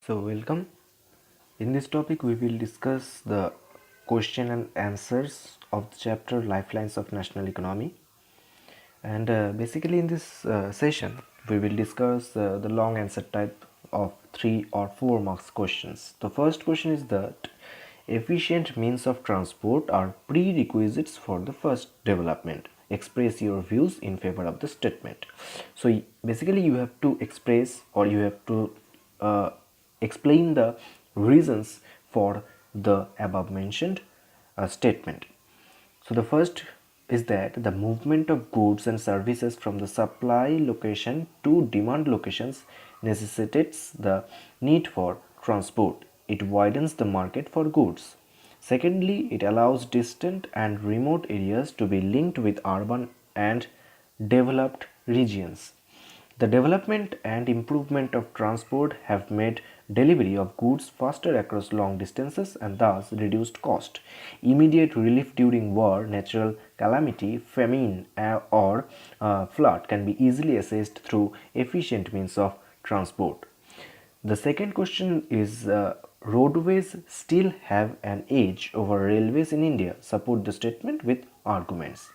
So welcome. In this topic we will discuss the question and answers of the chapter Lifelines of National Economy. And basically in this session we will discuss the long answer type of 3 or 4 marks questions. The first question is that efficient means of transport are prerequisites for the first development. Express your views in favor of the statement. So basically you have to express or you have to explain the reasons for the above mentioned statement. So the first is that the movement of goods and services from the supply location to demand locations necessitates the need for transport. It widens the market for goods. Secondly, it allows distant and remote areas to be linked with urban and developed regions. The development and improvement of transport have made delivery of goods faster across long distances and thus reduced cost. Immediate relief during war, natural calamity, famine, or flood can be easily assessed through efficient means of transport. The second question is roadways still have an edge over railways in India. Support the statement with arguments.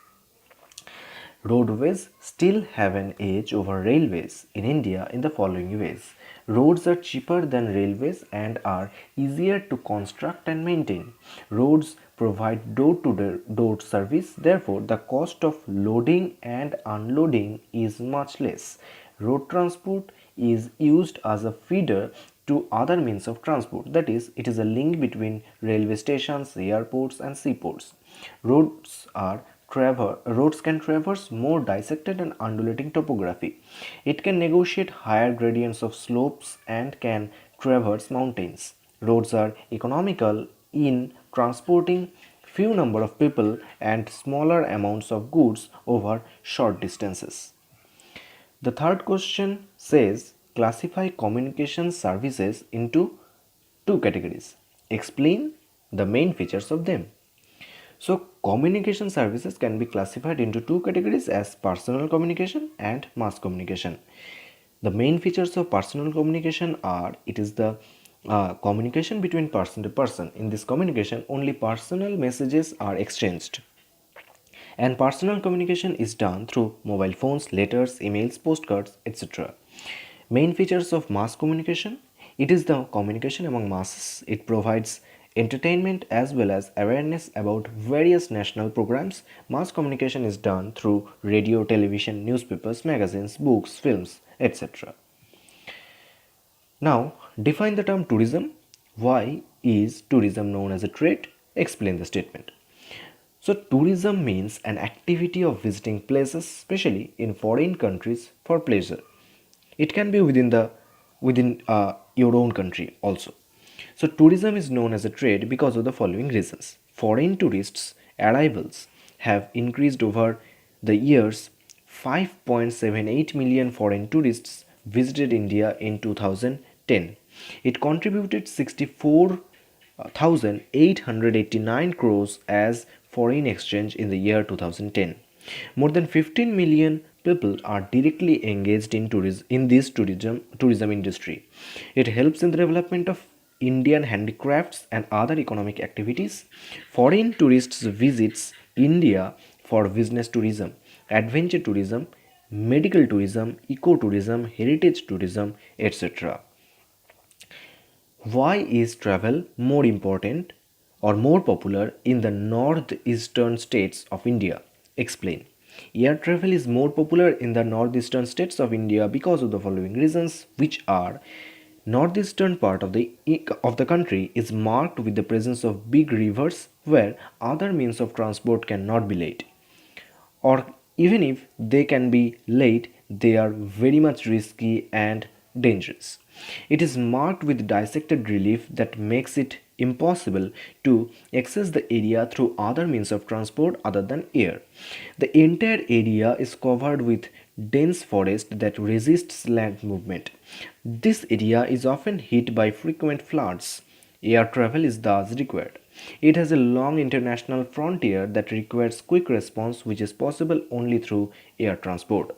Roadways still have an edge over railways in India in the following ways. Roads are cheaper than railways and are easier to construct and maintain. Roads provide door-to-door service, therefore, the cost of loading and unloading is much less. Road transport is used as a feeder to other means of transport, that is, it is a link between railway stations, airports, and seaports. Roads can traverse more dissected and undulating topography. It can negotiate higher gradients of slopes and can traverse mountains. Roads are economical in transporting few number of people and smaller amounts of goods over short distances. The third question says classify communication services into two categories. Explain the main features of them. So communication services can be classified into two categories as personal communication and mass communication. The main features of personal communication are it is the communication between person to person. In this communication, only personal messages are exchanged. And personal communication is done through mobile phones, letters, emails, postcards, etc. Main features of mass communication: it is the communication among masses. It provides entertainment as well as awareness about various national programs. Mass communication is done through radio, television, newspapers, magazines, books, films, etc. Now, define the term tourism. Why is tourism known as a trade? Explain the statement. So, tourism means an activity of visiting places, especially in foreign countries, for pleasure. It can be within your own country also. So, tourism is known as a trade because of the following reasons. Foreign tourists' arrivals have increased over the years. 5.78 million foreign tourists visited India in 2010. It contributed 64,889 crores as foreign exchange in the year 2010. More than 15 million people are directly engaged in this tourism industry. It helps in the development of Indian handicrafts and other economic activities. Foreign tourists visits India for business tourism, adventure tourism, medical tourism, ecotourism, heritage tourism, etc. Why is travel more important or more popular in the northeastern states of India? Explain. Air travel is more popular in the northeastern states of India because of the following reasons, which are: northeastern part of the country is marked with the presence of big rivers where other means of transport cannot be laid, or even if they can be laid, they are very much risky and dangerous. It is marked with dissected relief that makes it impossible to access the area through other means of transport other than air. The entire area is covered with dense forest that resists land movement. This area is often hit by frequent floods. Air travel is thus required. It has a long international frontier that requires quick response, which is possible only through air transport.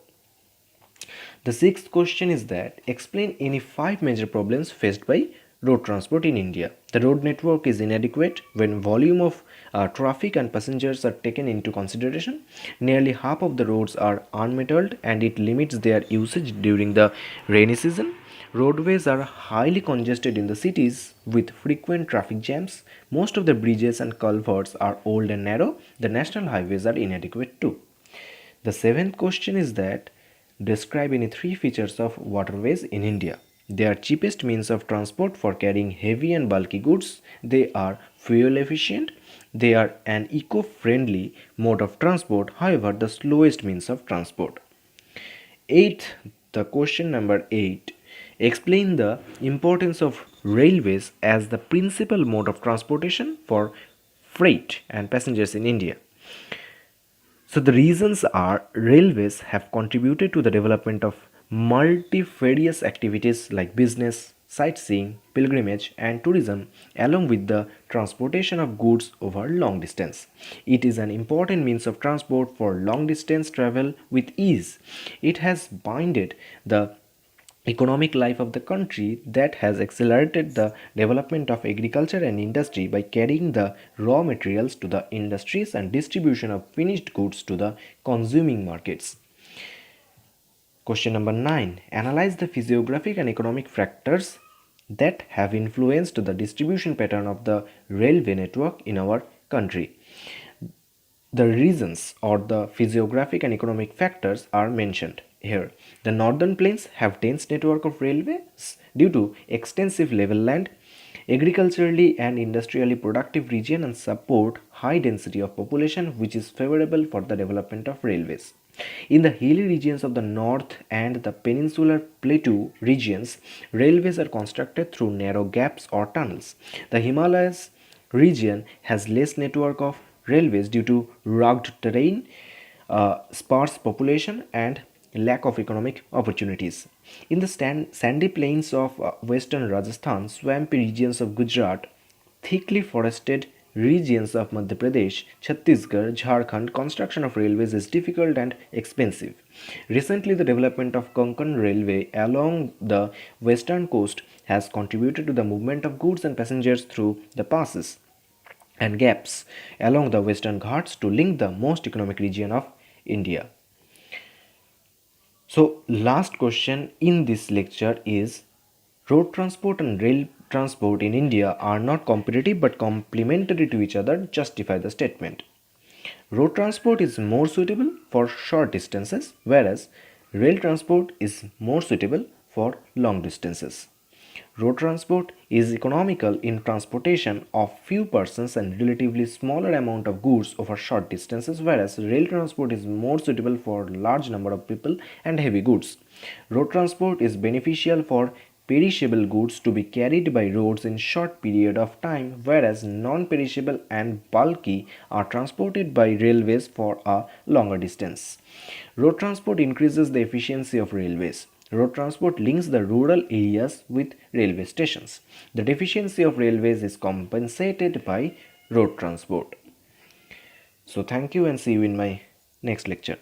The sixth question is that explain any five major problems faced by road transport in India. The road network is inadequate when volume of traffic and passengers are taken into consideration. Nearly half of the roads are unmetalled and it limits their usage during the rainy season. Roadways are highly congested in the cities with frequent traffic jams. Most of the bridges and culverts are old and narrow. The national highways are inadequate too. The seventh question is that describe any three features of waterways in India. They are cheapest means of transport for carrying heavy and bulky goods. They are fuel efficient. They are an eco-friendly mode of transport, however, the slowest means of transport. Eighth, the question number 8. Explain the importance of railways as the principal mode of transportation for freight and passengers in India. So the reasons are railways have contributed to the development of multifarious activities like business, sightseeing, pilgrimage and tourism along with the transportation of goods over long distance. It is an important means of transport for long distance travel with ease. It has binded the economic life of the country that has accelerated the development of agriculture and industry by carrying the raw materials to the industries and distribution of finished goods to the consuming markets. Question number 9. Analyze the physiographic and economic factors that have influenced the distribution pattern of the railway network in our country. The reasons or the physiographic and economic factors are mentioned here. The northern plains have dense network of railways due to extensive level land, agriculturally and industrially productive region and support high density of population which is favorable for the development of railways. In the hilly regions of the north and the peninsular plateau regions, railways are constructed through narrow gaps or tunnels. The Himalayas region has less network of railways due to rugged terrain, sparse population and lack of economic opportunities. In the sandy plains of western Rajasthan, swampy regions of Gujarat, thickly forested regions of Madhya Pradesh, Chhattisgarh, Jharkhand, construction of railways is difficult and expensive. Recently, the development of Konkan Railway along the western coast has contributed to the movement of goods and passengers through the passes and gaps along the western ghats to link the most economic region of India. So last question in this lecture is road transport and rail transport in India are not competitive but complementary to each other. Justify the statement. Road transport is more suitable for short distances whereas rail transport is more suitable for long distances. Road transport is economical in transportation of few persons and relatively smaller amount of goods over short distances, whereas rail transport is more suitable for large number of people and heavy goods. Road transport is beneficial for perishable goods to be carried by roads in short period of time, whereas non-perishable and bulky are transported by railways for a longer distance. Road transport increases the efficiency of railways. Road transport links the rural areas with railway stations. The deficiency of railways is compensated by road transport. So thank you and see you in my next lecture.